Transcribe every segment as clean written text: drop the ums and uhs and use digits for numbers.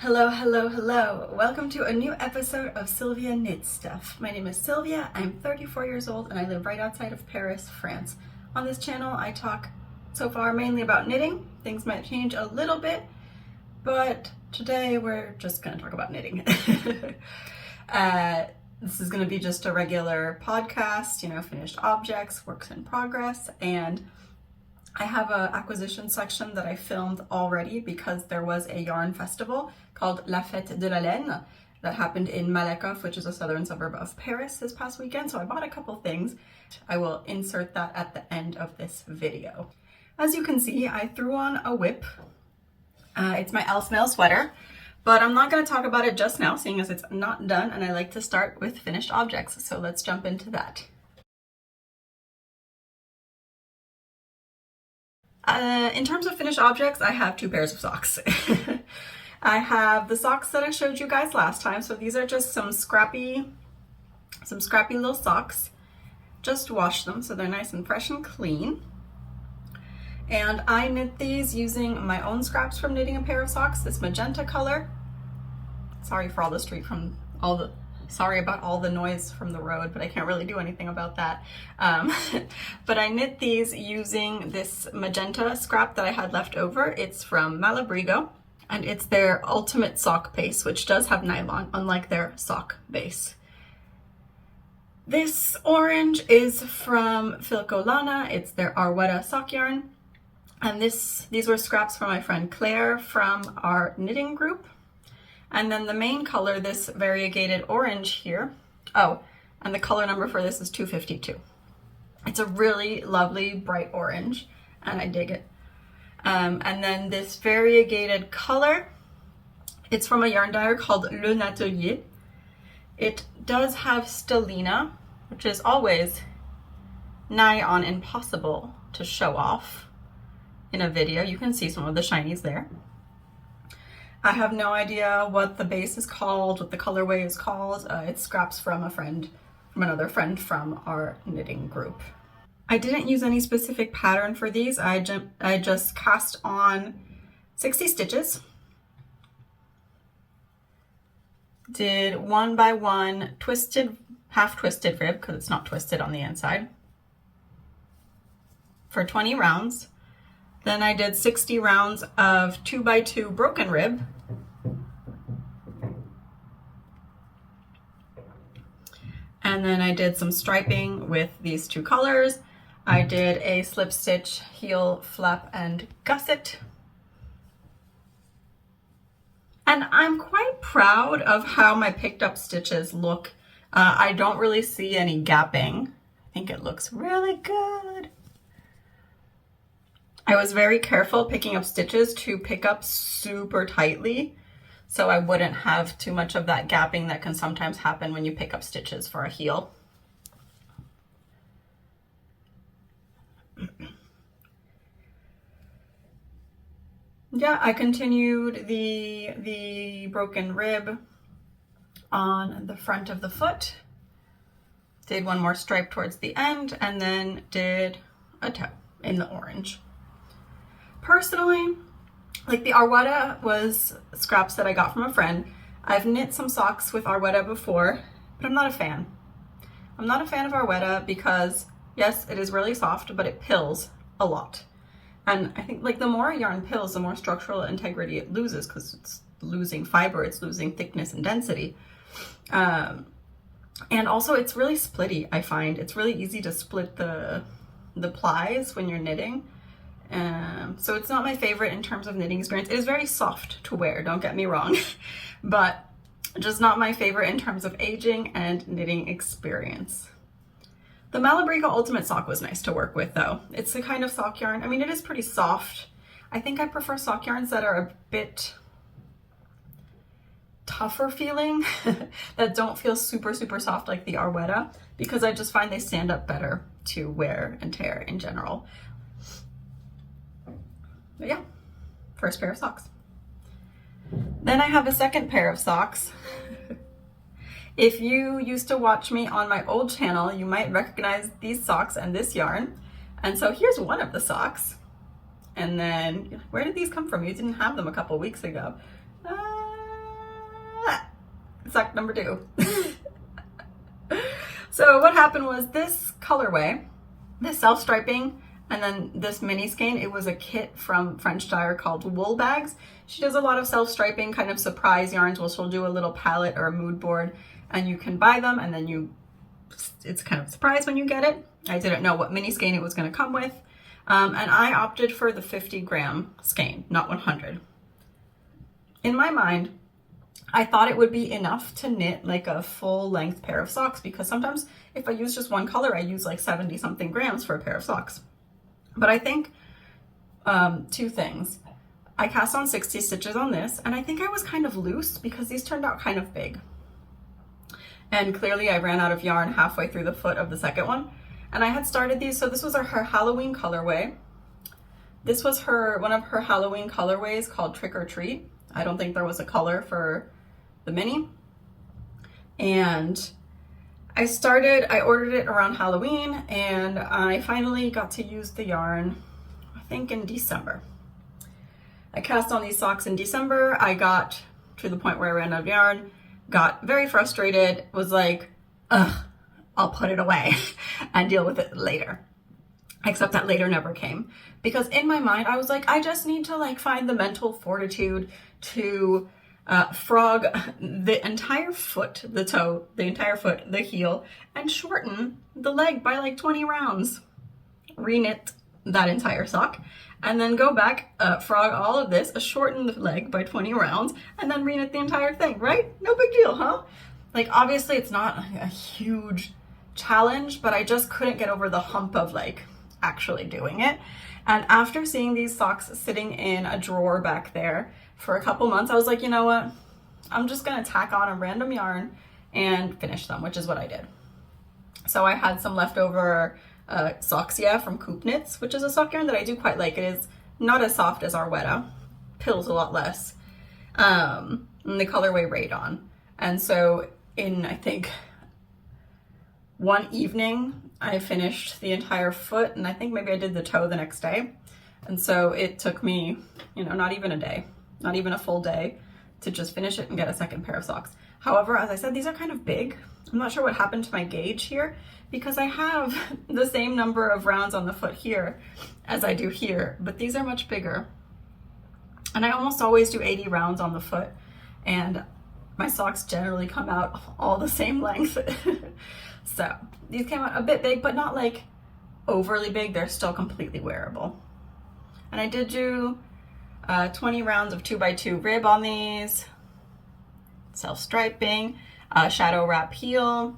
Hello, hello, hello. Welcome to a new episode of Sylvia Knits Stuff. My name is Sylvia, I'm 34 years old and I live right outside of Paris, France. On this channel I talk so far mainly about knitting. Things might change a little bit, but today we're just going to talk about knitting. This is going to be just a regular podcast, finished objects, works in progress, and I have an acquisition section that I filmed already because there was a yarn festival called La Fête de la Laine that happened in Malakoff, which is a southern suburb of Paris this past weekend. So I bought a couple things. I will insert that at the end of this video. As you can see, I threw on a whip. It's my Elfmail sweater, but I'm not going to talk about it just now, seeing as it's not done, and I like to start with finished objects. So let's jump into that. In terms of finished objects, I have two pairs of socks. I have the socks that I showed you guys last time. So these are just some scrappy little socks. Just washed them so they're nice and fresh and clean. And I knit these using my own scraps from knitting a pair of socks, this magenta color. Sorry for all the sorry about all the noise from the road, but I can't really do anything about that. But I knit these using this magenta scrap that I had left over. It's from Malabrigo, and it's their ultimate sock base, which does have nylon, unlike their sock base. This orange is from Filco Lana. It's their Arwetta sock yarn. And these were scraps from my friend Claire from our knitting group. And then the main color, this variegated orange here. Oh, and the color number for this is 252. It's a really lovely bright orange, and I dig it. And then this variegated color, it's from a yarn dyer called Le Natelier. It does have stellina, which is always nigh on impossible to show off in a video. You can see some of the shinies there. I have no idea what the base is called, what the colorway is called. It's scraps from another friend from our knitting group. I didn't use any specific pattern for these. I just cast on 60 stitches. Did 1 by 1 half twisted rib, because it's not twisted on the inside, for 20 rounds. Then I did 60 rounds of 2 by 2 broken rib. And then I did some striping with these two colors. I did a slip stitch, heel, flap, and gusset. And I'm quite proud of how my picked up stitches look. I don't really see any gapping. I think it looks really good. I was very careful picking up stitches to pick up super tightly, so I wouldn't have too much of that gapping that can sometimes happen when you pick up stitches for a heel. Yeah, I continued the broken rib on the front of the foot, did one more stripe towards the end, and then did a toe in the orange. Personally, like the Arwetta was scraps that I got from a friend. I've knit some socks with Arwetta before, but I'm not a fan. I'm not a fan of Arwetta because, yes, it is really soft, but it pills a lot. And I think like the more a yarn pills, the more structural integrity it loses, because it's losing fiber, it's losing thickness and density. And also it's really splitty, I find. It's really easy to split the plies when you're knitting. So it's not my favorite in terms of knitting experience. It is very soft to wear, don't get me wrong, but just not my favorite in terms of aging and knitting experience. The Malabrigo Ultimate Sock was nice to work with though. It's the kind of sock yarn, I mean, it is pretty soft. I think I prefer sock yarns that are a bit tougher feeling, that don't feel super, super soft like the Arwetta, because I just find they stand up better to wear and tear in general. But yeah, first pair of socks. Then I have a second pair of socks. If you used to watch me on my old channel, you might recognize these socks and this yarn. And so here's one of the socks. And then, where did these come from? You didn't have them a couple weeks ago. sock number 2. So what happened was this colorway, this self-striping, and then this mini skein, it was a kit from French dyer called Wool Bags. She does a lot of self-striping, kind of surprise yarns where she'll do a little palette or a mood board, and you can buy them, and then it's kind of a surprise when you get it. I didn't know what mini skein it was going to come with, and I opted for the 50-gram skein, not 100. In my mind, I thought it would be enough to knit like a full length pair of socks, because sometimes if I use just one color, I use like 70 something grams for a pair of socks. But I think 2 things. I cast on 60 stitches on this, and I think I was kind of loose because these turned out kind of big. And clearly I ran out of yarn halfway through the foot of the second one. And I had started these, so this was her Halloween colorway. This was one of her Halloween colorways called Trick or Treat. I don't think there was a color for the mini. And I ordered it around Halloween, and I finally got to use the yarn, I think in December. I cast on these socks in December. I got to the point where I ran out of yarn, got very frustrated, was like, ugh, I'll put it away and deal with it later. Except that later never came, because in my mind, I was like, I just need to like find the mental fortitude to frog the entire foot, the toe, the entire foot, the heel, and shorten the leg by like 20 rounds. Reknit that entire sock, and then go back, frog all of this, shorten the leg by 20 rounds, and then reknit the entire thing, right? No big deal, huh? Like, obviously it's not a huge challenge, but I just couldn't get over the hump of like actually doing it. And after seeing these socks sitting in a drawer back there for a couple months, I was like, you know what? I'm just gonna tack on a random yarn and finish them, which is what I did. So I had some leftover Soxia from Coop Knits, which is a sock yarn that I do quite like. It is not as soft as Arwetta, pills a lot less, and the colorway Radon. And so in, I think, one evening, I finished the entire foot, and I think maybe I did the toe the next day. And so it took me, you know, not even a day, not even a full day to just finish it and get a second pair of socks. However, as I said, these are kind of big. I'm not sure what happened to my gauge here, because I have the same number of rounds on the foot here as I do here, but these are much bigger. And I almost always do 80 rounds on the foot, and my socks generally come out all the same length. So these came out a bit big, but not like overly big. They're still completely wearable. And I did do 20 rounds of 2x2 rib on these, self-striping, shadow wrap heel,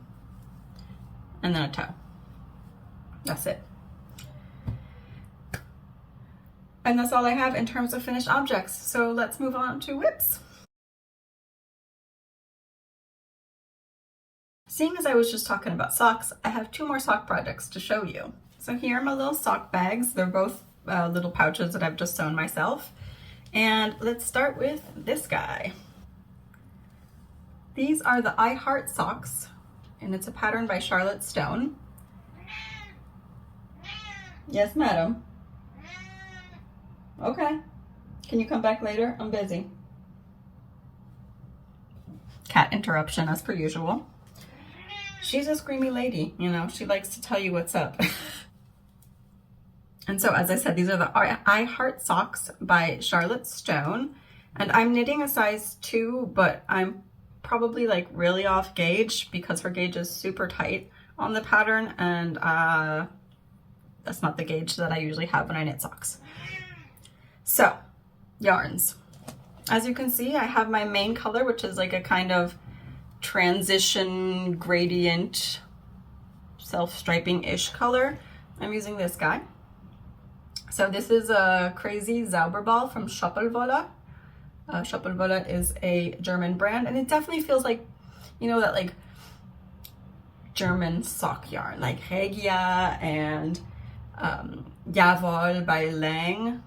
and then a toe. That's it. And that's all I have in terms of finished objects. So let's move on to whips. Seeing as I was just talking about socks, I have 2 more sock projects to show you. So here are my little sock bags. They're both little pouches that I've just sewn myself. And let's start with this guy. These are the I Heart socks, and it's a pattern by Charlotte Stone. Yes, madam. Okay. Can you come back later? I'm busy. Cat interruption as per usual. She's a screamy lady, you know, she likes to tell you what's up. And so, as I said, these are the I Heart socks by Charlotte Stone. And I'm knitting a size 2, but I'm probably like really off gauge because her gauge is super tight on the pattern, and that's not the gauge that I usually have when I knit socks. So, yarns. As you can see, I have my main color, which is like a kind of transition gradient self-striping-ish color. I'm using this guy. So this is a Crazy Zauberball from Schoppelwolle. Schoppelwolle is a German brand, and it definitely feels like, you know, that like German sock yarn, like Regia and Jawohl by Lang.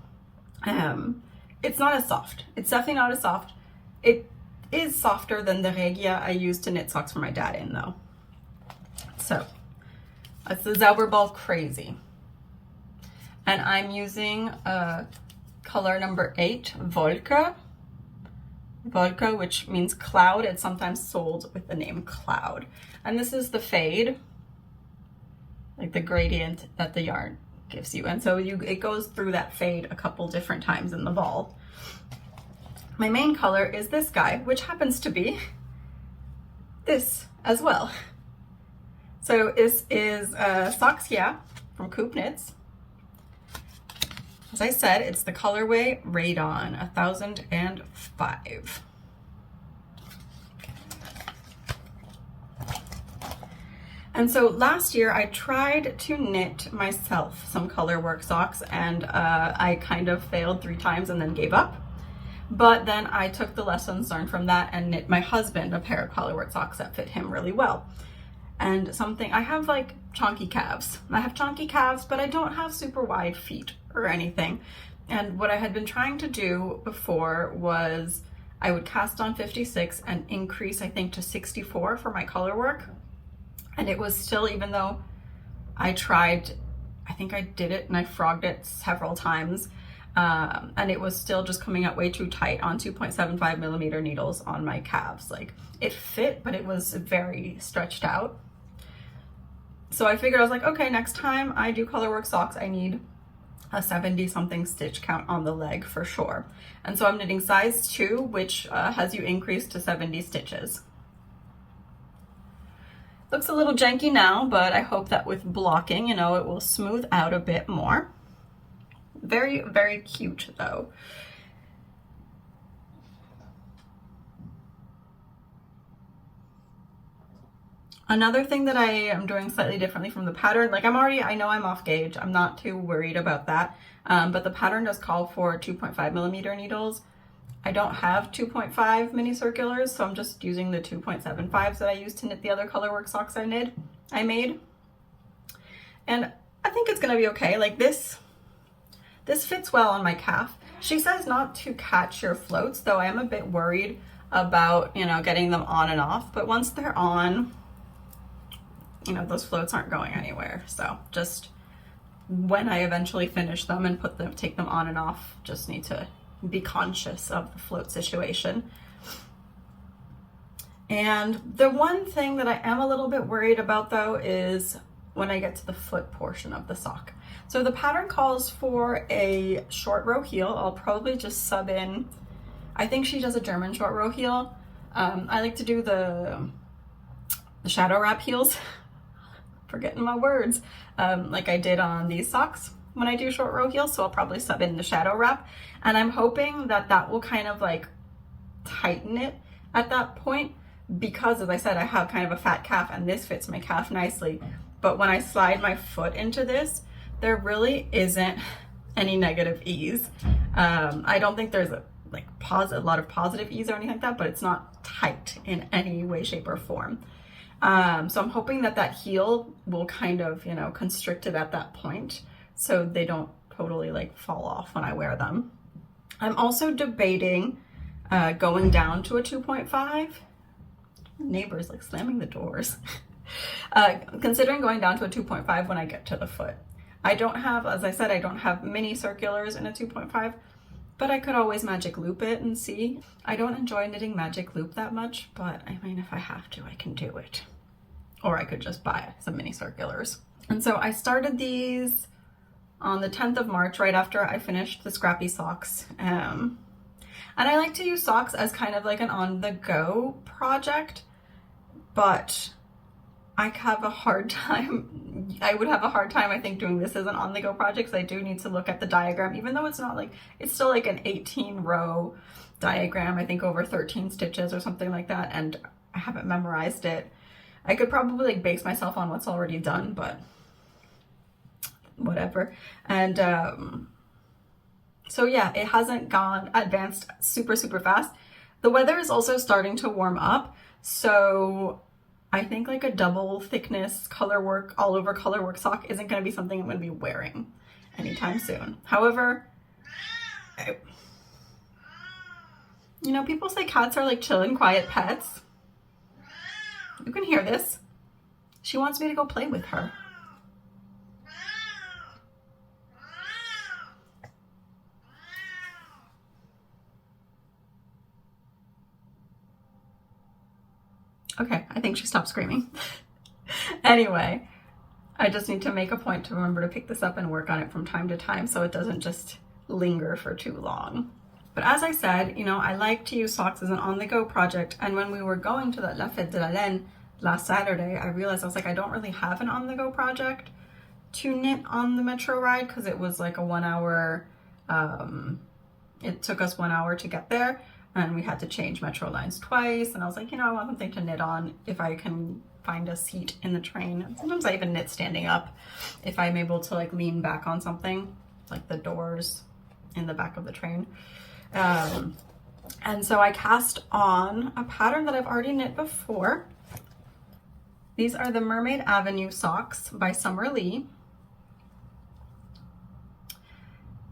It's not as soft. It's definitely not as soft. It is softer than the Regia I used to knit socks for my dad in, though. So that's the Zauberball Crazy. And I'm using color number 8, Wolke. vodka, which means cloud. It's sometimes sold with the name Cloud. And this is the fade, like the gradient that the yarn gives you. And so it goes through that fade a couple different times in the ball. My main color is this guy, which happens to be this as well. So this is Socks Yeah from Coop Knits. As I said, it's the colorway Radon 1005. And so last year I tried to knit myself some colorwork socks, and I kind of failed 3 times and then gave up. But then I took the lessons learned from that and knit my husband a pair of colorwork socks that fit him really well. And I have like chonky calves. I have chonky calves, but I don't have super wide feet or anything. And what I had been trying to do before was I would cast on 56 and increase, I think, to 64 for my colorwork. And it was still, even though I tried, I think I did it and I frogged it several times, and it was still just coming out way too tight on 2.75 millimeter needles on my calves. Like, it fit, but it was very stretched out. So I figured, I was like, okay, next time I do colorwork socks, I need a 70 something stitch count on the leg for sure. And so I'm knitting size 2, which has you increase to 70 stitches. Looks a little janky now, but I hope that with blocking, you know, it will smooth out a bit more. Very, very cute though. Another thing that I am doing slightly differently from the pattern, like I know I'm off gauge, I'm not too worried about that, but the pattern does call for 2.5 millimeter needles. I don't have 2.5 mini circulars, so I'm just using the 2.75s that I used to knit the other colorwork socks I made. And I think it's gonna be okay. Like this fits well on my calf. She says not to catch your floats, though I am a bit worried about, you know, getting them on and off, but once they're on, you know, those floats aren't going anywhere. So just when I eventually finish them and take them on and off, just need to be conscious of the float situation. And the one thing that I am a little bit worried about though is when I get to the foot portion of the sock. So the pattern calls for a short row heel. I'll probably just sub in, I think she does a German short row heel. I like to do the shadow wrap heels. Forgetting my words, like I did on these socks when I do short row heels. So I'll probably sub in the shadow wrap, and I'm hoping that that will kind of like tighten it at that point, because as I said, I have kind of a fat calf and this fits my calf nicely. But when I slide my foot into this, there really isn't any negative ease. I don't think there's a lot of positive ease or anything like that, but it's not tight in any way, shape, or form. So I'm hoping that that heel will kind of, you know, constrict it at that point so they don't totally like fall off when I wear them. I'm also debating going down to a 2.5. Neighbors like slamming the doors. Considering going down to a 2.5 when I get to the foot. I don't have, as I said, I don't have mini circulars in a 2.5, but I could always magic loop it and see. I don't enjoy knitting magic loop that much, but I mean, if I have to, I can do it. Or I could just buy some mini circulars. And so I started these on the 10th of March, right after I finished the Scrappy socks. And I like to use socks as kind of like an on-the-go project, but I have a hard time. I would have a hard time, I think, doing this as an on-the-go project, because I do need to look at the diagram, even though it's not like, it's still like an 18-row diagram, I think over 13 stitches or something like that, and I haven't memorized it. I could probably like base myself on what's already done, but whatever. And so yeah, it hasn't advanced super fast. The weather is also starting to warm up, so I think like a double thickness colorwork, all over colorwork sock isn't going to be something I'm going to be wearing anytime soon. However, you know, people say cats are like chill and quiet pets. You can hear this. She wants me to go play with her. Okay, I think she stopped screaming. Anyway, I just need to make a point to remember to pick this up and work on it from time to time so it doesn't just linger for too long. But as I said, you know, I like to use socks as an on-the-go project, and when we were going to that La Fête de la Laine last Saturday, I realized I was like, I don't really have an on-the-go project to knit on the metro ride because it was like a 1 hour, it took us 1 hour to get there, and we had to change metro lines twice, and I was like, you know, I want something to knit on if I can find a seat in the train. And sometimes I even knit standing up if I'm able to like lean back on something, like the doors in the back of the train. And so I cast on a pattern that I've already knit before. These are the Mermaid Avenue socks by Summer Lee.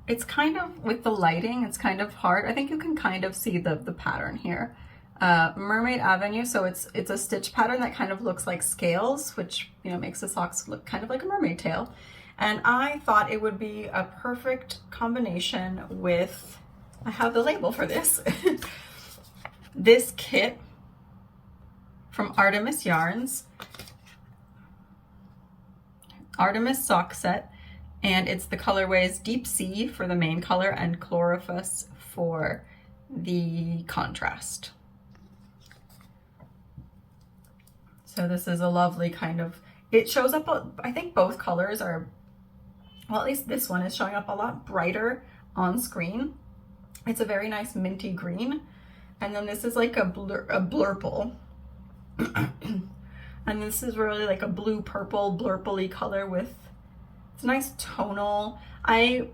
It's kind of, with the lighting, it's kind of hard. I think you can kind of see the pattern here. Mermaid Avenue, so it's a stitch pattern that kind of looks like scales, which, you know, makes the socks look kind of like a mermaid tail. And I thought it would be a perfect combination with, I have the label for this, this kit from Artemis Yarns, Artemis sock set, and it's the colorways Deep Sea for the main color and Chlorophyll for the contrast. So this is a lovely kind of, it shows up, I think both colors are, well, at least this one is showing up a lot brighter on screen. It's a very nice minty green. And then this is like a blurple. And this is really like a blue purple blurple-y color with, it's nice tonal. I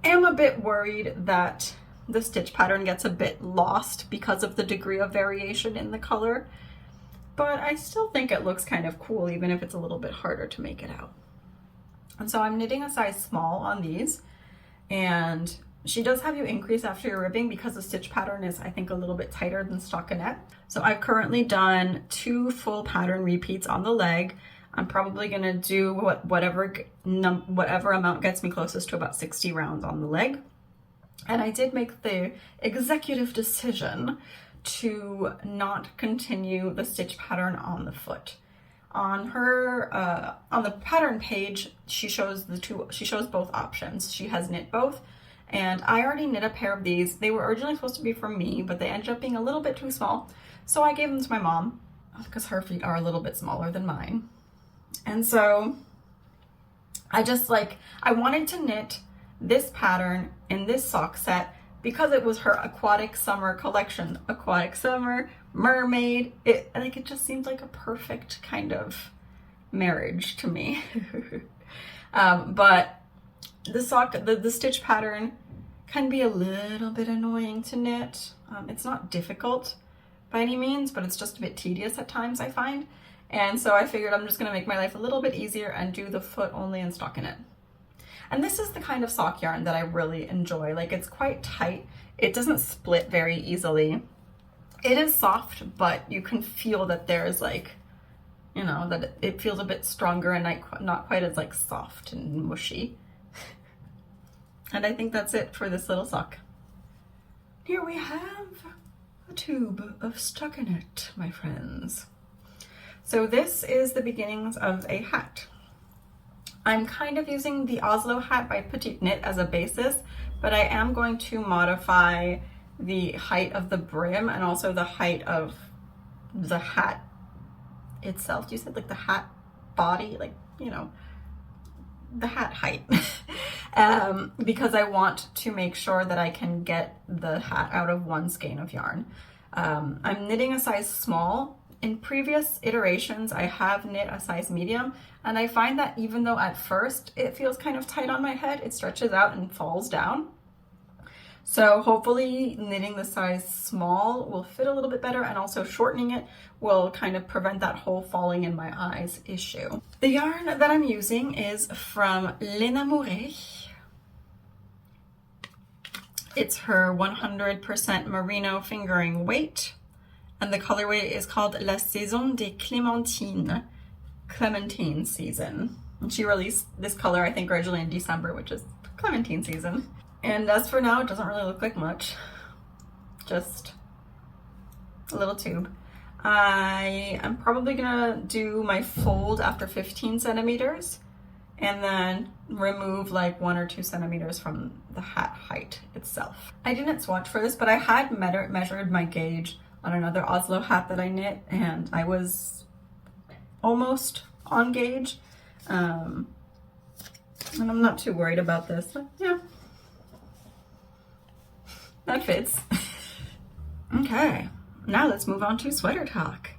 am a bit worried that the stitch pattern gets a bit lost because of the degree of variation in the color, but I still think it looks kind of cool even if it's a little bit harder to make it out. And so I'm knitting a size small on these, and she does have you increase after your ribbing because the stitch pattern is, I think, a little bit tighter than stockinette. So I've currently done 2 full pattern repeats on the leg. I'm probably gonna do whatever amount gets me closest to about 60 rounds on the leg. And I did make the executive decision to not continue the stitch pattern on the foot. On her, on the pattern page, she shows both options. She has knit both, and I already knit a pair of these. They were originally supposed to be for me, but they ended up being a little bit too small. So I gave them to my mom because her feet are a little bit smaller than mine. And so I just I wanted to knit this pattern in this sock set because it was her aquatic summer collection. Aquatic summer, mermaid, it just seemed like a perfect kind of marriage to me. But the sock, the stitch pattern can be a little bit annoying to knit. It's not difficult by any means, but it's just a bit tedious at times, I find. And so I figured I'm just gonna make my life a little bit easier and do the foot only and stockinette. And this is the kind of sock yarn that I really enjoy. It's quite tight. It doesn't split very easily. It is soft, but you can feel that there's that it feels a bit stronger and not quite as soft and mushy. And I think that's it for this little sock. Here we have a tube of stockinette, my friends. So this is the beginnings of a hat. I'm kind of using the Oslo Hat by Petite Knit as a basis, but I am going to modify the height of the brim and also the height of the hat itself. You said the hat body, the hat height. Because I want to make sure that I can get the hat out of one skein of yarn. I'm knitting a size small. In previous iterations, I have knit a size medium, and I find that even though at first it feels kind of tight on my head, it stretches out and falls down. So hopefully knitting the size small will fit a little bit better, and also shortening it will kind of prevent that whole falling in my eyes issue. The yarn that I'm using is from L'Enamorée. It's her 100% merino fingering weight. And the colorway is called La Saison des Clémentines, Clementine season. And she released this color, I think, originally in December, which is Clementine season. And as for now, it doesn't really look like much. Just a little tube. I am probably gonna do my fold after 15 centimeters and then remove like 1 or 2 centimeters from the hat height itself. I didn't swatch for this, but I had measured my gauge on another Oslo hat that I knit, and I was almost on gauge. And I'm not too worried about this. But yeah, that fits. Okay, now let's move on to sweater talk.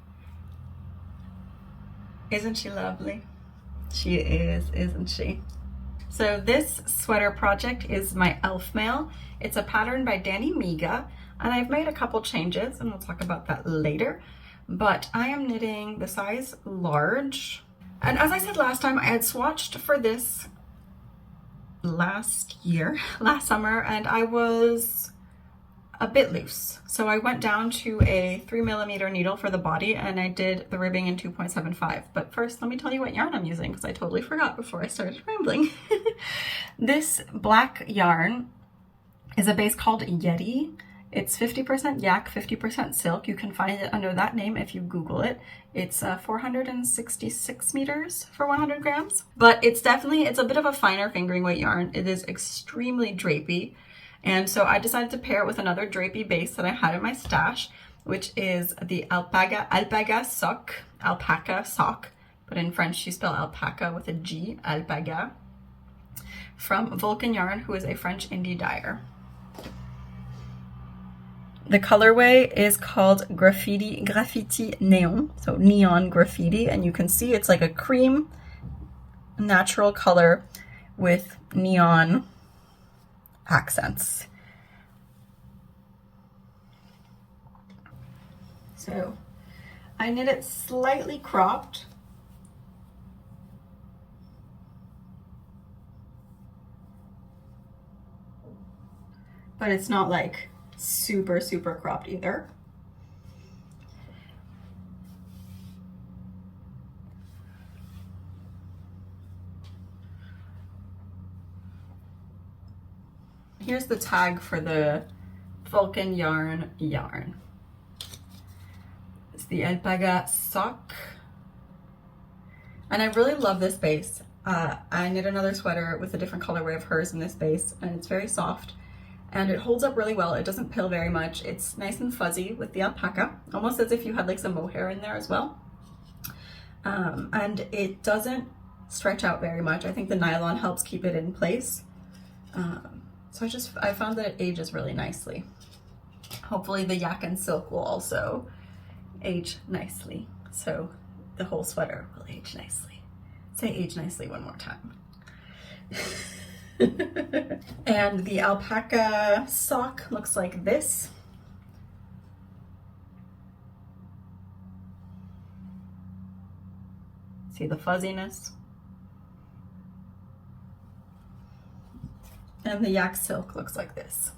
Isn't she lovely? She is, isn't she? So this sweater project is my Elfmail. It's a pattern by Danny Miga, and I've made a couple changes, and we'll talk about that later. But I am knitting the size large. And as I said last time, I had swatched for this last summer, and I was a bit loose. So I went down to a 3mm needle for the body, and I did the ribbing in 2.75. But first, let me tell you what yarn I'm using, because I totally forgot before I started rambling. This black yarn is a base called Yeti. It's 50% yak, 50% silk. You can find it under that name if you Google it. It's 466 meters for 100 grams. But it's a bit of a finer fingering weight yarn. It is extremely drapey. And so I decided to pair it with another drapey base that I had in my stash, which is the alpaca sock, but in French you spell alpaca with a G, alpaca, from Vulcan Yarn, who is a French indie dyer. The colorway is called Graffiti Neon, so neon graffiti, and you can see it's like a cream natural color with neon accents. So I knit it slightly cropped. But it's not like super, super cropped either. Here's the tag for the Vulcan yarn. It's the alpaca sock. And I really love this base. I knit another sweater with a different colorway of hers in this base, and it's very soft. And it holds up really well. It doesn't pill very much. It's nice and fuzzy with the alpaca, almost as if you had like some mohair in there as well. And it doesn't stretch out very much. I think the nylon helps keep it in place. So I found that it ages really nicely. Hopefully the yak and silk will also age nicely. So the whole sweater will age nicely. Say age nicely one more time. And the alpaca sock looks like this. See the fuzziness? And the yak silk looks like this.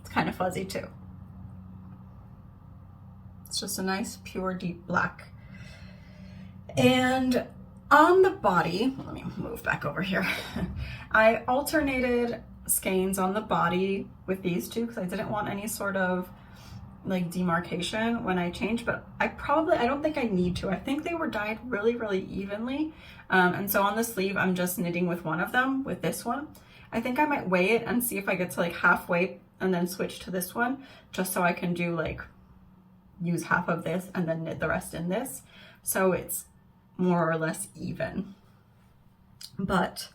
It's kind of fuzzy too. It's just a nice pure deep black. And on the body, let me move back over here. I alternated skeins on the body with these two because I didn't want any sort of like demarcation when I changed, but I don't think I need to. I think they were dyed really, really evenly. And so on the sleeve, I'm just knitting with one of them, with this one. I think I might weigh it and see if I get to like halfway and then switch to this one, just so I can do like, use half of this and then knit the rest in this. So it's more or less even. But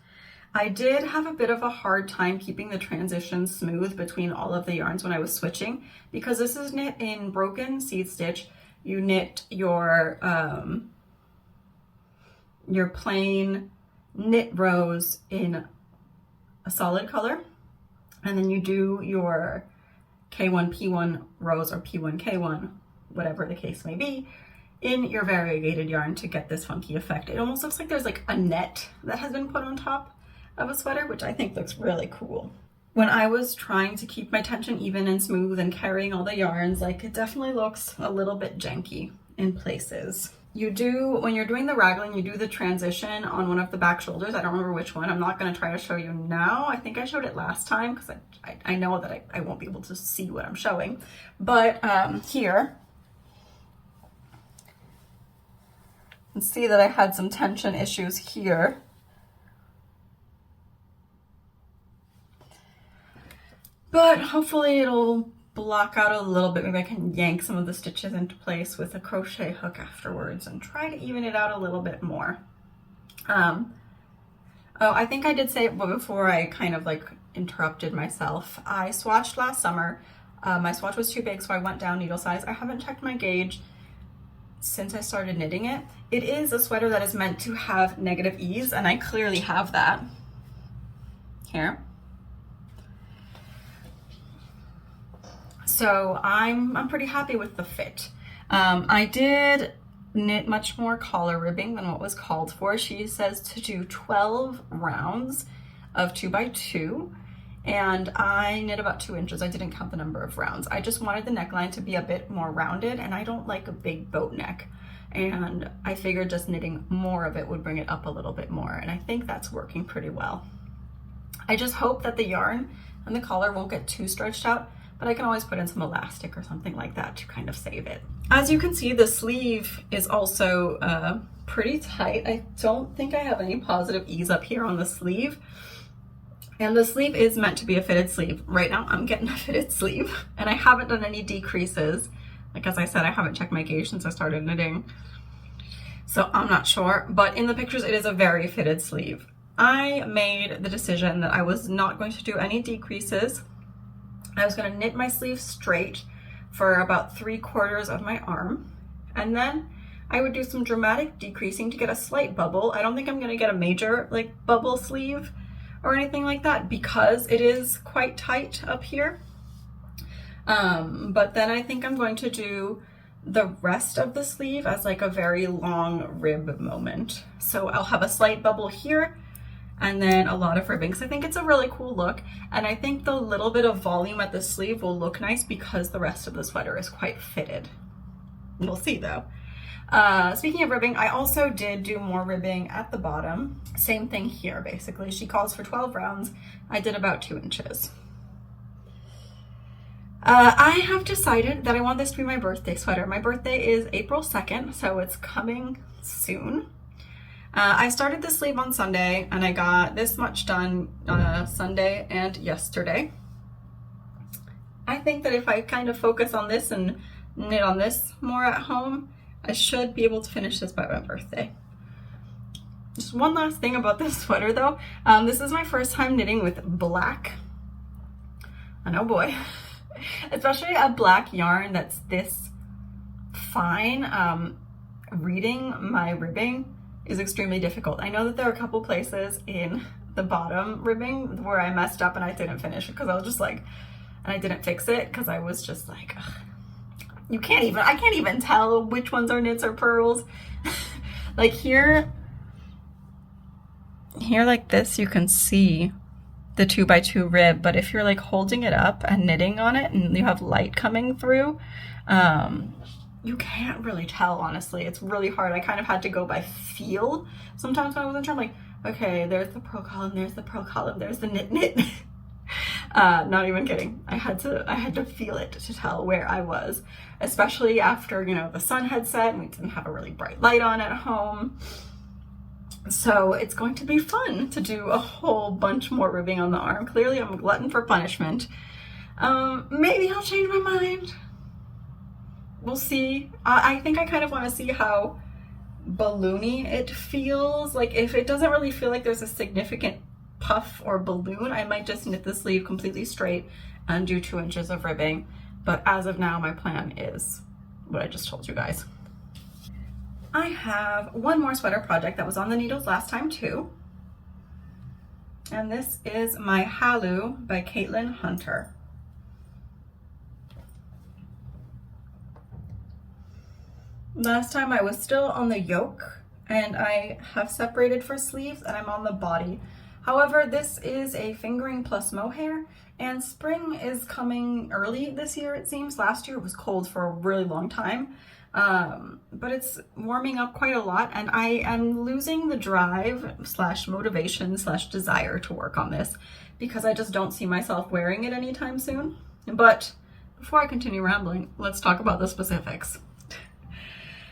I did have a bit of a hard time keeping the transition smooth between all of the yarns when I was switching, because this is knit in broken seed stitch. You knit your plain knit rows in a solid color, and then you do your K1 P1 rows or P1 K1, whatever the case may be, in your variegated yarn to get this funky effect. It almost looks like there's like a net that has been put on top of a sweater, which I think looks really cool. When I was trying to keep my tension even and smooth and carrying all the yarns, like it definitely looks a little bit janky in places. You do, when you're doing the raglan, you do the transition on one of the back shoulders. I don't remember which one. I'm not going to try to show you now. I think I showed it last time because I know that I won't be able to see what I'm showing. But here, can see that I had some tension issues here. But hopefully it'll block out a little bit. Maybe I can yank some of the stitches into place with a crochet hook afterwards and try to even it out a little bit more. Oh, I think I did say it before I kind of like interrupted myself. I swatched last summer. My swatch was too big, so I went down needle size. I haven't checked my gauge since I started knitting it. It is a sweater that is meant to have negative ease, and I clearly have that here. So I'm pretty happy with the fit. I did knit much more collar ribbing than what was called for. She says to do 12 rounds of 2x2, and I knit about 2 inches. I didn't count the number of rounds. I just wanted the neckline to be a bit more rounded, and I don't like a big boat neck. And I figured just knitting more of it would bring it up a little bit more, and I think that's working pretty well. I just hope that the yarn and the collar won't get too stretched out, but I can always put in some elastic or something like that to kind of save it. As you can see, the sleeve is also pretty tight. I don't think I have any positive ease up here on the sleeve. And the sleeve is meant to be a fitted sleeve. Right now I'm getting a fitted sleeve, and I haven't done any decreases. Like as I said, I haven't checked my gauge since I started knitting, so I'm not sure, but in the pictures it is a very fitted sleeve. I made the decision that I was not going to do any decreases. I was going to knit my sleeve straight for about 3/4 of my arm, and then I would do some dramatic decreasing to get a slight bubble. I don't think I'm going to get a major like bubble sleeve or anything like that because it is quite tight up here. But then I think I'm going to do the rest of the sleeve as like a very long rib moment. So I'll have a slight bubble here and then a lot of ribbing. So I think it's a really cool look, and I think the little bit of volume at the sleeve will look nice because the rest of the sweater is quite fitted. We'll see though. Speaking of ribbing, I also did do more ribbing at the bottom. Same thing here basically. She calls for 12 rounds. I did about 2 inches. I have decided that I want this to be my birthday sweater. My birthday is April 2nd, so it's coming soon. I started the sleeve on Sunday, and I got this much done Sunday and yesterday. I think that if I kind of focus on this and knit on this more at home, I should be able to finish this by my birthday. Just one last thing about this sweater though. This is my first time knitting with black. And oh boy, especially a black yarn that's this fine. Reading my ribbing is extremely difficult. I know that there are a couple places in the bottom ribbing where I messed up and I didn't finish it because I was just like, and I didn't fix it because I was just like, ugh. I can't even tell which ones are knits or purls. Like here like this, you can see the 2x2 rib, but if you're like holding it up and knitting on it and you have light coming through, you can't really tell, honestly. It's really hard. I kind of had to go by feel. Sometimes when I wasn't sure, I'm like, okay, there's the purl column, there's the purl column, there's the knit. Not even kidding. I had to feel it to tell where I was, especially after, you know, the sun had set and we didn't have a really bright light on at home. So it's going to be fun to do a whole bunch more ribbing on the arm. Clearly I'm a glutton for punishment. Maybe I'll change my mind. We'll see. I think I kind of want to see how balloony it feels. Like if it doesn't really feel like there's a significant puff or balloon, I might just knit the sleeve completely straight and do 2 inches of ribbing. But as of now, my plan is what I just told you guys. I have one more sweater project that was on the needles last time too. And this is my Halu by Caitlin Hunter. Last time I was still on the yoke, and I have separated for sleeves and I'm on the body. However, this is a fingering plus mohair, and spring is coming early this year, it seems. Last year it was cold for a really long time, but it's warming up quite a lot, and I am losing the drive slash motivation slash desire to work on this because I just don't see myself wearing it anytime soon. But before I continue rambling, let's talk about the specifics.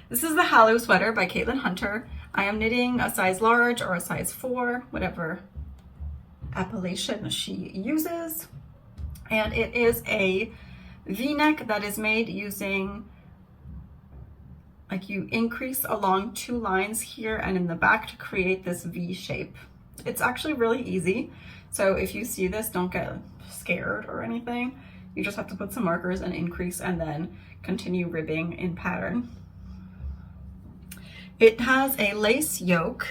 This is the Halu sweater by Caitlin Hunter. I am knitting a size large or a size 4, whatever appellation she uses. And it is a V-neck that is made using, like, you increase along 2 lines here and in the back to create this V shape. It's actually really easy. So if you see this, don't get scared or anything. You just have to put some markers and increase and then continue ribbing in pattern. It has a lace yoke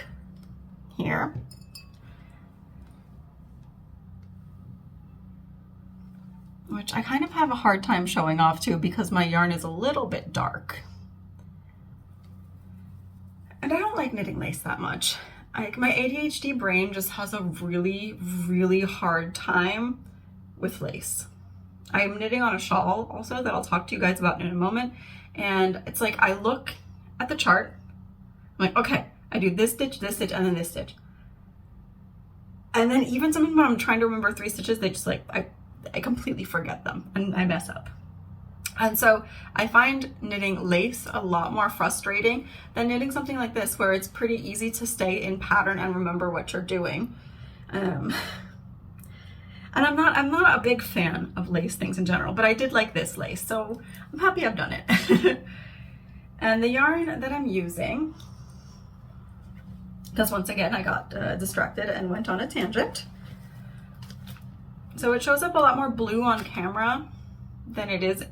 here. Which I kind of have a hard time showing off too because my yarn is a little bit dark. And I don't like knitting lace that much. My ADHD brain just has a really, really hard time with lace. I'm knitting on a shawl also that I'll talk to you guys about in a moment. And it's like I look at the chart, I'm like, okay, I do this stitch, and then this stitch. And then even sometimes when I'm trying to remember 3 stitches, they just like, I completely forget them and I mess up. And so I find knitting lace a lot more frustrating than knitting something like this where it's pretty easy to stay in pattern and remember what you're doing. And I'm not a big fan of lace things in general, but I did like this lace, so I'm happy I've done it. And the yarn that I'm using, because once again I got distracted and went on a tangent. So it shows up a lot more blue on camera than it is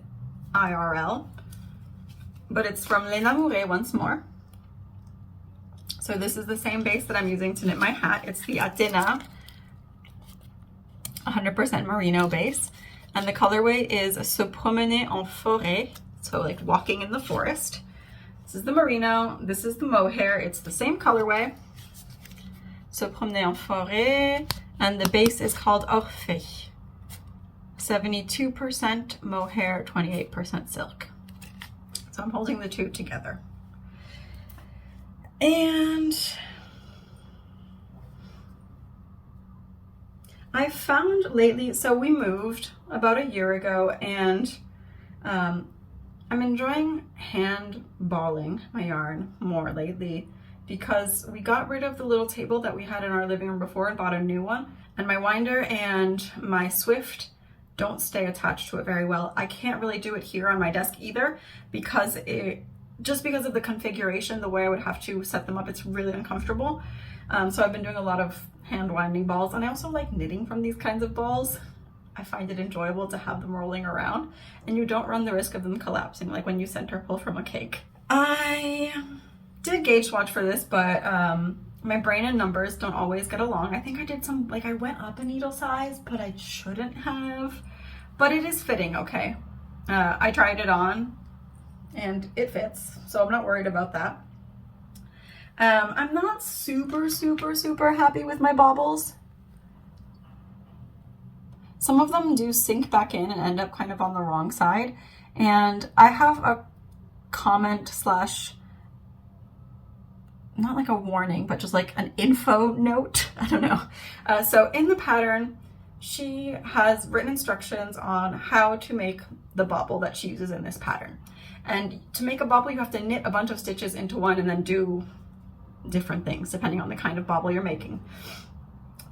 IRL, but it's from Les Namourés once more. So this is the same base that I'm using to knit my hat. It's the Athéna 100% merino base, and the colorway is Se promener en forêt, so like walking in the forest. This is the merino, this is the mohair, it's the same colorway, Se promener en forêt, and the base is called Orphée. 72% mohair, 28% silk. So I'm holding the two together. And I found lately, so we moved about a year ago, and I'm enjoying hand balling my yarn more lately because we got rid of the little table that we had in our living room before and bought a new one, and my winder and my Swift don't stay attached to it very well. I can't really do it here on my desk either because just because of the configuration, the way I would have to set them up, it's really uncomfortable. So I've been doing a lot of hand winding balls, and I also like knitting from these kinds of balls. I find it enjoyable to have them rolling around, and you don't run the risk of them collapsing like when you center pull from a cake. I did gauge swatch for this, but my brain and numbers don't always get along. I think I did some, like I went up a needle size, but I shouldn't have. But it is fitting okay. I tried it on and it fits, so I'm not worried about that. I'm not super happy with my baubles. Some of them do sink back in and end up kind of on the wrong side. And I have a comment slash, not like a warning, but just like an info note. I don't know. So in the pattern, she has written instructions on how to make the bauble that she uses in this pattern. And to make a bauble, you have to knit a bunch of stitches into one and then do different things depending on the kind of bauble you're making.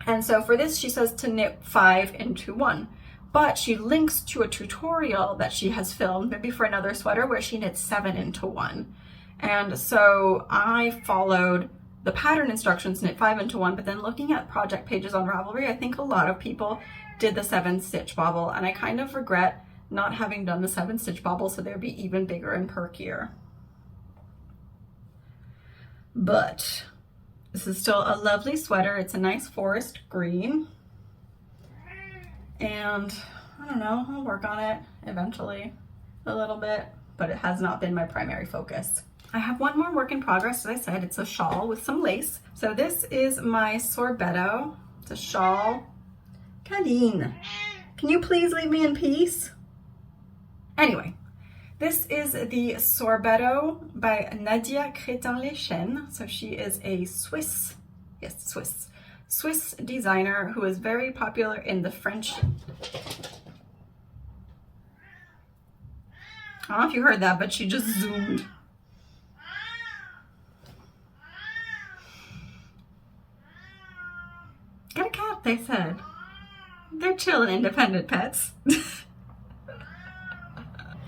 And so for this, she says to knit 5 into 1. But she links to a tutorial that she has filmed, maybe for another sweater, where she knits 7 into 1. And so I followed the pattern instructions, knit 5 into 1, but then looking at project pages on Ravelry, I think a lot of people did the 7-stitch bauble, and I kind of regret not having done the 7-stitch bauble so they'd be even bigger and perkier. But this is still a lovely sweater. It's a nice forest green, and I don't know, I'll work on it eventually a little bit, but it has not been my primary focus. I have one more work in progress. As I said, it's a shawl with some lace. So this is my Sorbetto. It's a shawl. Cadine, can you please leave me in peace? Anyway, this is the Sorbetto by Nadia Crétin-Lechen. So she is a Swiss designer who is very popular in the French. I don't know if you heard that, but she just zoomed. they said. They're chill and independent pets.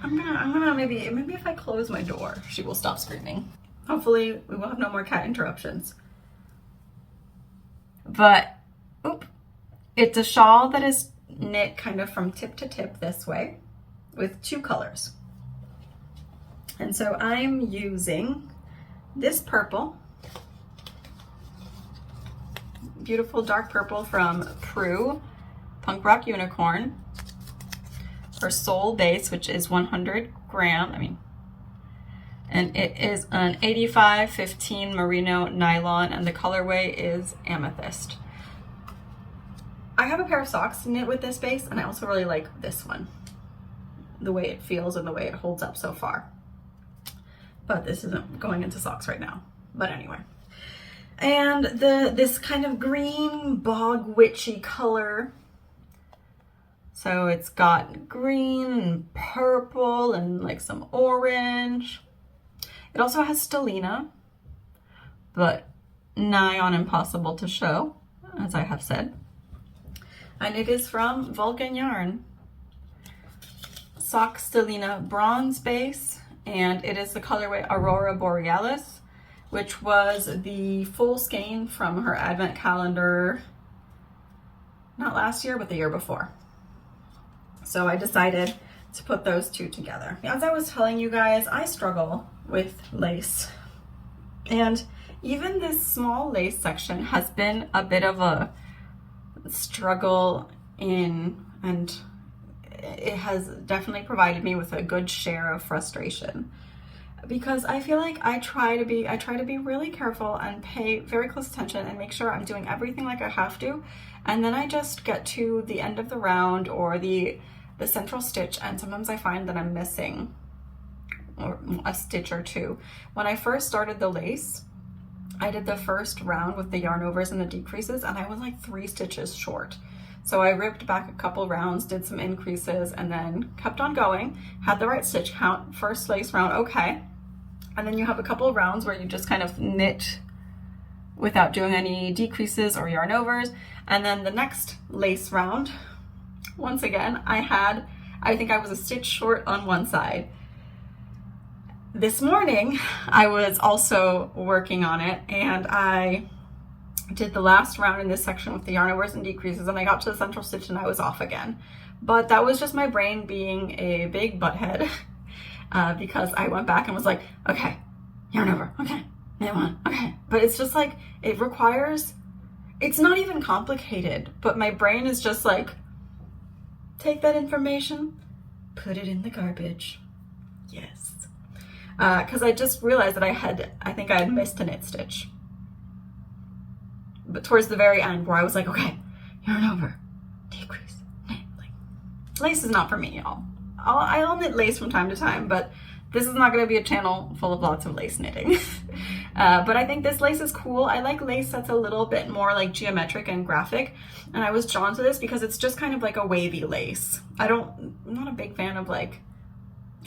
I'm gonna maybe if I close my door, she will stop screaming. Hopefully we will have no more cat interruptions. But, it's a shawl that is knit kind of from tip to tip this way with 2 colors. And so I'm using this purple, beautiful dark purple from Prue, Punk Rock Unicorn, her sole base, which is 100 gram, and it is an 85-15 merino nylon, and the colorway is amethyst. I have a pair of socks knit with this base, and I also really like this one, the way it feels and the way it holds up so far. But this isn't going into socks right now. But anyway. And this kind of green bog witchy color. So it's got green and purple and like some orange. It also has stellina, but nigh on impossible to show, as I have said. And it is from Vulcan Yarn. Sock stellina bronze base, and it is the colorway Aurora Borealis, which was the full skein from her advent calendar, not last year, but the year before. So I decided to put those 2 together. As I was telling you guys, I struggle with lace. And even this small lace section has been a bit of a struggle and it has definitely provided me with a good share of frustration, because I feel like I try to be really careful and pay very close attention and make sure I'm doing everything like I have to, and then I just get to the end of the round or the central stitch, and sometimes I find that I'm missing a stitch or 2. When I first started the lace, I did the first round with the yarn overs and the decreases, and I was like 3 stitches short. So I ripped back a couple rounds, did some increases, and then kept on going, had the right stitch count, first lace round, okay. And then you have a couple of rounds where you just kind of knit without doing any decreases or yarn overs. And then the next lace round, once again, I think I was a stitch short on one side. This morning, I was also working on it, and I did the last round in this section with the yarn overs and decreases, and I got to the central stitch and I was off again. But that was just my brain being a big butthead because I went back and was like, okay, yarn over, okay, knit one, okay. But it's just like, it's not even complicated, but my brain is just like, take that information, put it in the garbage. Yes. Because I just realized that I think I had missed a knit stitch. But towards the very end where I was like, okay, yarn over, decrease, knit. Like, lace is not for me, y'all. I'll knit lace from time to time, but this is not going to be a channel full of lots of lace knitting. But I think this lace is cool. I like lace that's a little bit more like geometric and graphic. And I was drawn to this because it's just kind of like a wavy lace. I'm not a big fan of like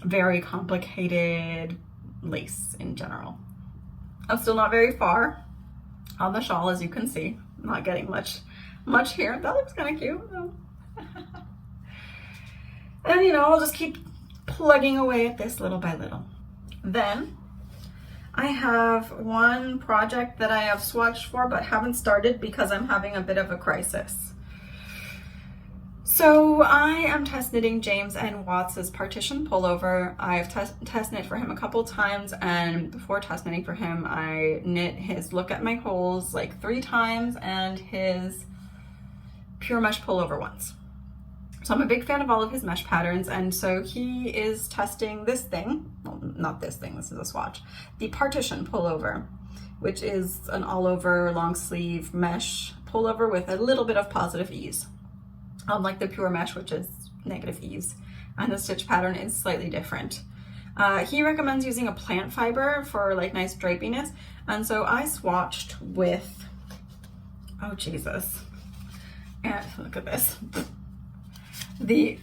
very complicated lace in general. I'm still not very far on the shawl, as you can see. I'm not getting much here. That looks kind of cute. And I'll just keep plugging away at this little by little. Then I have one project that I have swatched for but haven't started because I'm having a bit of a crisis. So I am test knitting James N. Watts's Partition Pullover. I've test knit for him a couple times, and before test knitting for him, I knit his Look at My Holes like 3 times and his Pure Mesh Pullover once. So I'm a big fan of all of his mesh patterns, and so he is testing this thing, well, not this thing, this is a swatch, the Partition Pullover, which is an all over long sleeve mesh pullover with a little bit of positive ease. Unlike the Pure Mesh, which is negative ease, and the stitch pattern is slightly different. He recommends using a plant fiber for like nice drapiness, and so I swatched with, oh Jesus, and look at this, the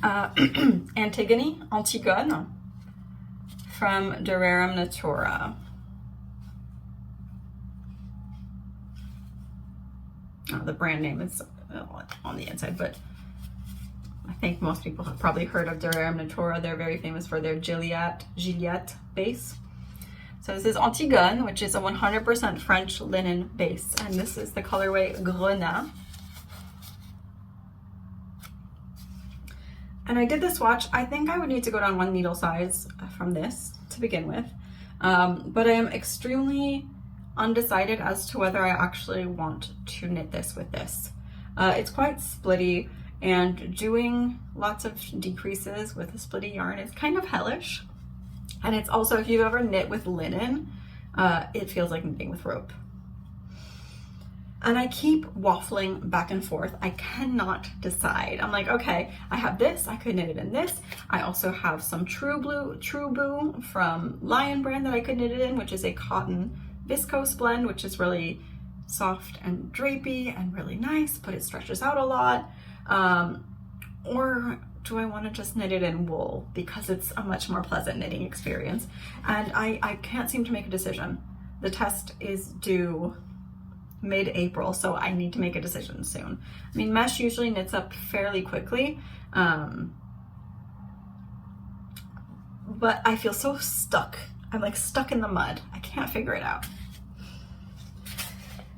Antigone from Durarum Natura. Oh, the brand name is on the inside, but I think most people have probably heard of Durham Natura. They're very famous for their Gillette base. So this is Antigone, which is a 100% French linen base, and this is the colorway Grenat. And I did the swatch. I think I would need to go down 1 needle size from this to begin with, but I am extremely undecided as to whether I actually want to knit this with this. It's quite splitty, and doing lots of decreases with a splitty yarn is kind of hellish. And it's also, if you've ever knit with linen, it feels like knitting with rope. And I keep waffling back and forth. I cannot decide. I'm like, okay, I have this, I could knit it in this. I also have some True Blue from Lion brand that I could knit it in, which is a cotton viscose blend, which is really soft and drapey and really nice, but it stretches out a lot. Or do I want to just knit it in wool because it's a much more pleasant knitting experience? And I can't seem to make a decision. The test is due mid-April, so I need to make a decision soon. I mean, mesh usually knits up fairly quickly, but I feel so stuck. I'm like stuck in the mud. I can't figure it out.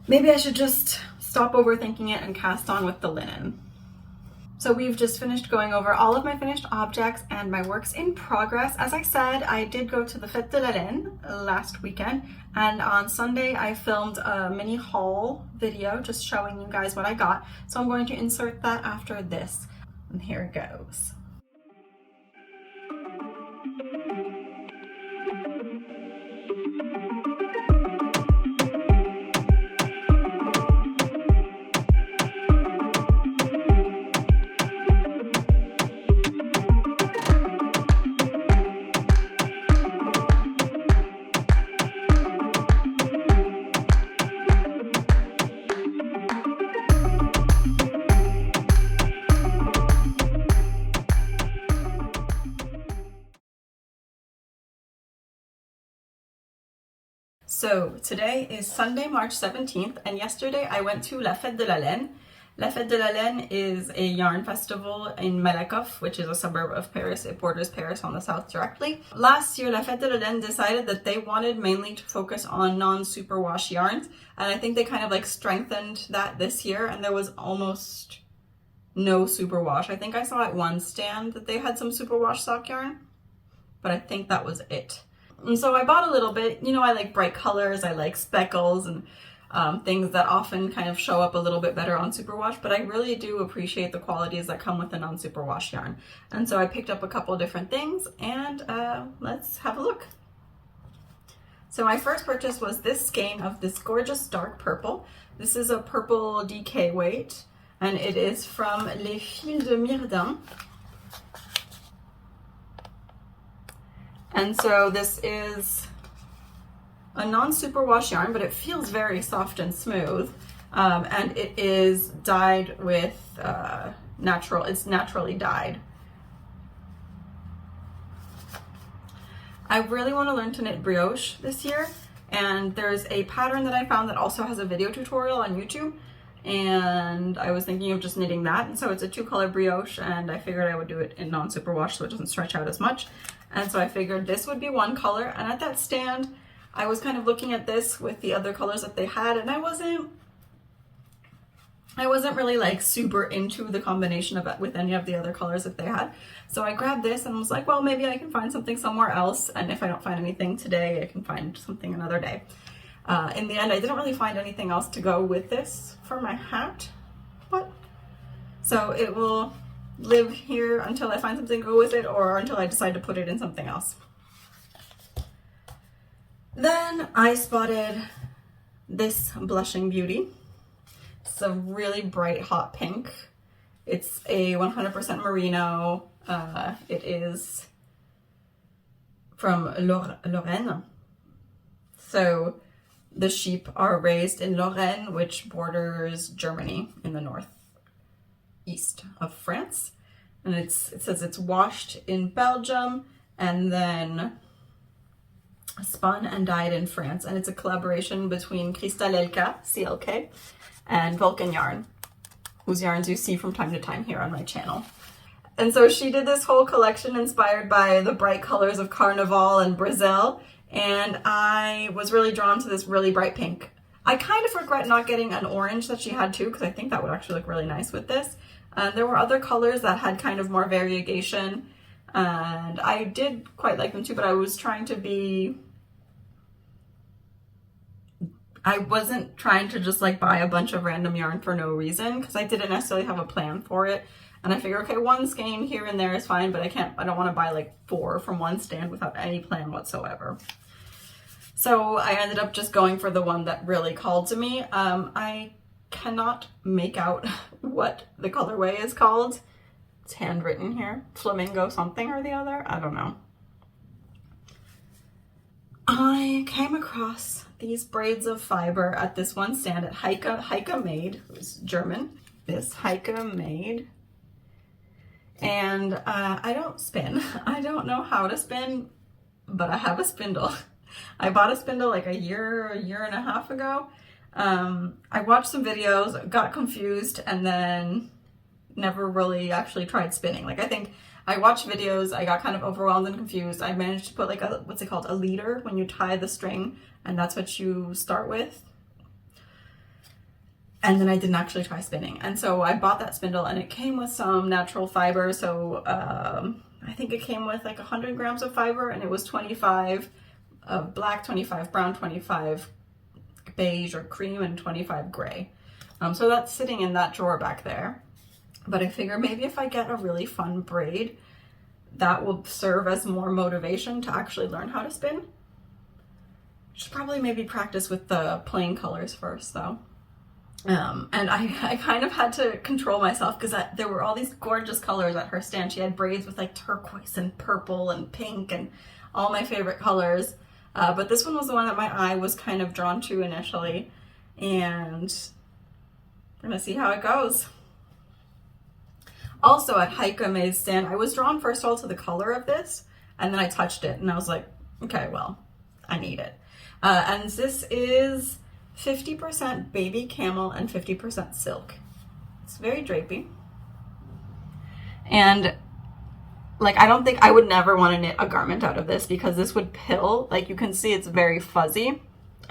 Maybe I should just stop overthinking it and cast on with the linen. So we've just finished going over all of my finished objects and my works in progress. As I said, I did go to the Fête de la Laine last weekend, and on Sunday I filmed a mini haul video just showing you guys what I got. So I'm going to insert that after this, and here it goes. So today is Sunday, March 17th, and yesterday I went to La Fête de la Laine. La Fête de la Laine is a yarn festival in Malakoff, which is a suburb of Paris. It borders Paris on the south directly. Last year, La Fête de la Laine decided that they wanted mainly to focus on non-superwash yarns, and I think they kind of like strengthened that this year, and there was almost no superwash. I think I saw at one stand that they had some superwash sock yarn, but I think that was it. And so I bought a little bit. You know, I like bright colors, I like speckles and things that often kind of show up a little bit better on superwash, but I really do appreciate the qualities that come with a non-superwash yarn. And so I picked up a couple different things, and let's have a look. So my first purchase was this skein of this gorgeous dark purple. This is a purple DK weight, and it is from Les Fils de Myrdin. And so this is a non-superwash yarn, but it feels very soft and smooth. And it is dyed with it's naturally dyed. I really want to learn to knit brioche this year, and there's a pattern that I found that also has a video tutorial on YouTube, and I was thinking of just knitting that. And so it's a 2-color brioche, and I figured I would do it in non-superwash so it doesn't stretch out as much. And so I figured this would be one color, and at that stand I was kind of looking at this with the other colors that they had, and I wasn't really like super into the combination of it with any of the other colors that they had. So I grabbed this and was like, well, maybe I can find something somewhere else, and if I don't find anything today, I can find something another day. In the end, I didn't really find anything else to go with this for my hat, but so it will live here until I find something to go with it, or until I decide to put it in something else. Then I spotted this blushing beauty. It's a really bright hot pink. It's a 100% merino. It is from Lorraine. So the sheep are raised in Lorraine, which borders Germany in the northeast of France. And it says it's washed in Belgium and then spun and dyed in France. And it's a collaboration between Crystal Elka, CLK, and Vulcan Yarn. whose yarns you see from time to time here on my channel. And so she did this whole collection inspired by the bright colors of Carnival and Brazil, and I was really drawn to this really bright pink. I kind of regret not getting an orange that she had too, because I think that would actually look really nice with this. There were other colors that had kind of more variegation, and I did quite like them too, but I was trying to be... I wasn't trying to just like buy a bunch of random yarn for no reason, because I didn't necessarily have a plan for it. And I figure, okay, one skein here and there is fine, but I don't want to buy like 4 from one stand without any plan whatsoever. So I ended up just going for the one that really called to me. I cannot make out what the colorway is called. It's handwritten here. Flamingo something or the other. I don't know. I came across these braids of fiber at this one stand at Hallooween, who's German. This Hallooween. And I don't spin. I don't know how to spin, but I have a spindle. I bought a spindle like a year and a half ago. I watched some videos, got confused, and then never really actually tried spinning. Like, I think I watched videos, I got kind of overwhelmed and confused. I managed to put like a, what's it called, a leader when you tie the string, and that's what you start with. And then I didn't actually try spinning. And so I bought that spindle, and it came with some natural fiber. So I think it came with like 100 grams of fiber, and it was 25 black, 25 brown, 25 beige or cream, and 25 gray. So that's sitting in that drawer back there. But I figure maybe if I get a really fun braid, that will serve as more motivation to actually learn how to spin. Should probably maybe practice with the plain colors first though. And I kind of had to control myself because there were all these gorgeous colors at her stand. She had braids with like turquoise and purple and pink and all my favorite colors. But this one was the one that my eye was kind of drawn to initially. And we're gonna see how it goes. Also at Hallooween's stand, I was drawn first of all to the color of this, and then I touched it and I was like, okay, well, I need it. And this is 50% baby camel and 50% silk. It's very drapey. And like, I don't think I would never want to knit a garment out of this because this would pill. Like you can see it's very fuzzy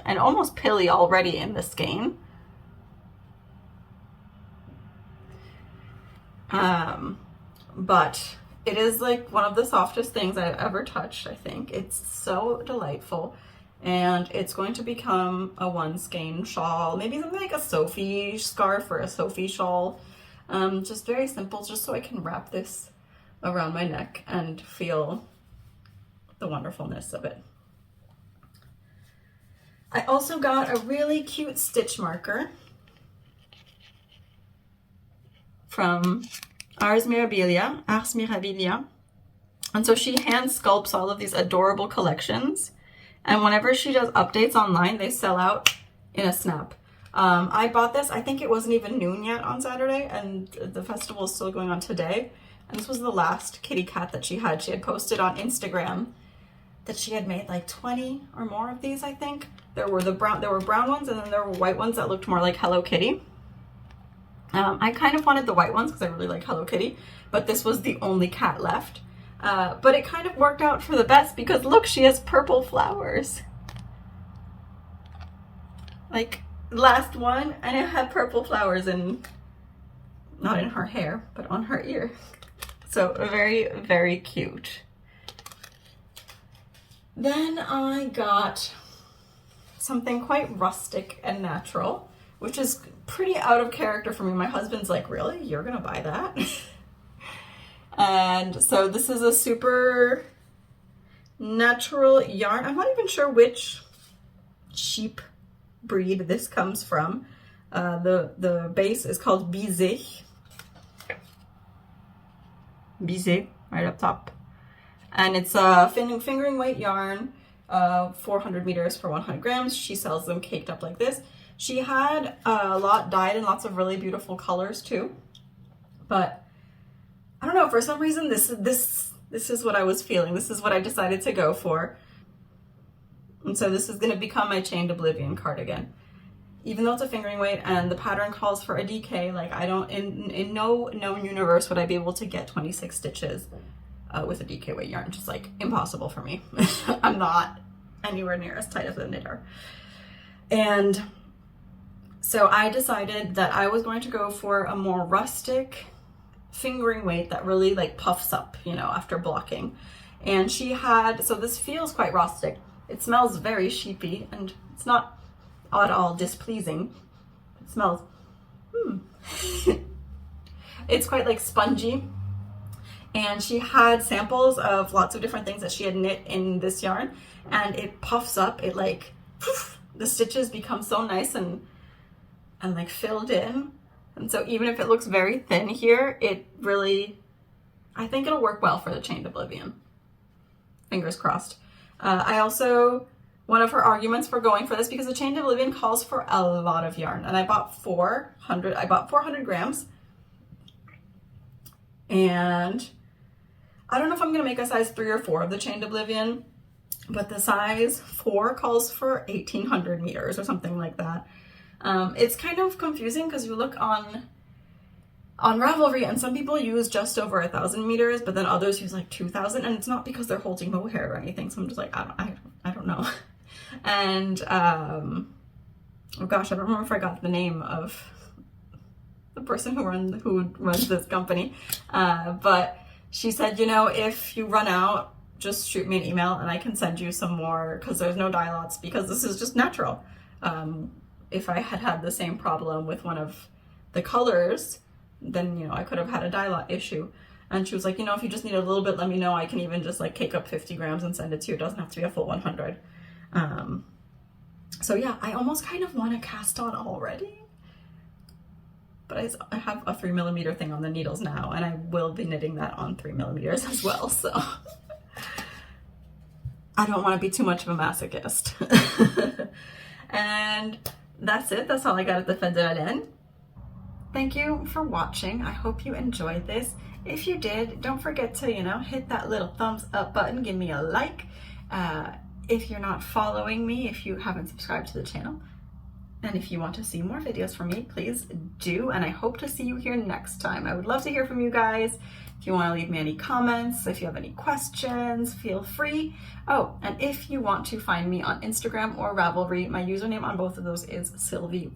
and almost pilly already in the skein. But it is like one of the softest things I've ever touched, I think. It's so delightful. And it's going to become a one skein shawl, maybe something like a Sophie scarf or a Sophie shawl. Just very simple, just so I can wrap this around my neck and feel the wonderfulness of it. I also got a really cute stitch marker from Ars Mirabilia. And so she hand sculpts all of these adorable collections. And whenever she does updates online, they sell out in a snap. I bought this, I think it wasn't even noon yet on Saturday, and the festival is still going on today. And this was the last kitty cat that she had. She had posted on Instagram that she had made like 20 or more of these, I think. There were brown ones, and then there were white ones that looked more like Hello Kitty. I kind of wanted the white ones because I really like Hello Kitty, but this was the only cat left. But it kind of worked out for the best because look, she has purple flowers. Like last one, and it had purple flowers in, not in her hair, but on her ear. So very, very cute. Then I got something quite rustic and natural, which is pretty out of character for me. My husband's like, really? You're gonna buy that? And so this is a super natural yarn. I'm not even sure which sheep breed this comes from. The base is called Bizet. Bizet, right up top. And it's a fingering weight yarn, 400 meters for 100 grams. She sells them caked up like this. She had a lot dyed in lots of really beautiful colors too. But I don't know, for some reason, this is what I was feeling. This is what I decided to go for. And so this is going to become my Chained Oblivion cardigan. even though it's a fingering weight and the pattern calls for a DK, like I don't, in no known universe would I be able to get 26 stitches with a DK weight yarn. Just like impossible for me. I'm not anywhere near as tight as a knitter. And so I decided that I was going to go for a more rustic fingering weight that really like puffs up, you know, after blocking. And she had, so this feels quite rustic. It smells very sheepy and it's not at all displeasing. It smells, it's quite like spongy. And she had samples of lots of different things that she had knit in this yarn, and it puffs up. It like, the stitches become so nice and like filled in. And so even if it looks very thin here, it really, I think it'll work well for the Chained Oblivion. Fingers crossed. I also, one of her arguments for going for this, because the Chained Oblivion calls for a lot of yarn, and I bought 400 grams. And I don't know if I'm gonna make a size 3 or 4 of the Chained Oblivion, but the size 4 calls for 1800 meters or something like that. It's kind of confusing because you look on Ravelry and some people use just over 1,000 meters, but then others use like 2,000, and it's not because they're holding mohair or anything. So I'm just like, I don't know. And oh gosh, I don't remember if I got the name of the person who runs this company, but she said, you know, if you run out, just shoot me an email and I can send you some more, because there's no dye lots, because this is just natural. If I had the same problem with one of the colors, then, you know, I could have had a dye lot issue. And she was like, you know, if you just need a little bit, let me know. I can even just like cake up 50 grams and send it to you. It doesn't have to be a full 100. So yeah, I almost kind of want to cast on already. But I have a 3mm thing on the needles now, and I will be knitting that on 3mm as well. So I don't want to be too much of a masochist. And that's it. That's all I got at the Federalen. Thank you for watching. I hope you enjoyed this. If you did, don't forget to, you know, hit that little thumbs up button. Give me a like. If you're not following me, if you haven't subscribed to the channel, and if you want to see more videos from me, please do. And I hope to see you here next time. I would love to hear from you guys. If you want to leave me any comments, if you have any questions, feel free. Oh, and if you want to find me on Instagram or Ravelry, my username on both of those is Sylvia.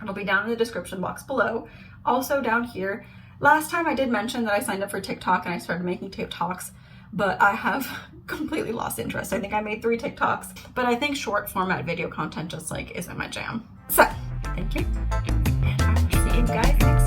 It'll be down in the description box below. Also down here, last time I did mention that I signed up for TikTok and I started making TikToks, but I have completely lost interest. I think I made 3 TikToks, but I think short format video content just like isn't my jam. So, thank you, and I will see you guys next time.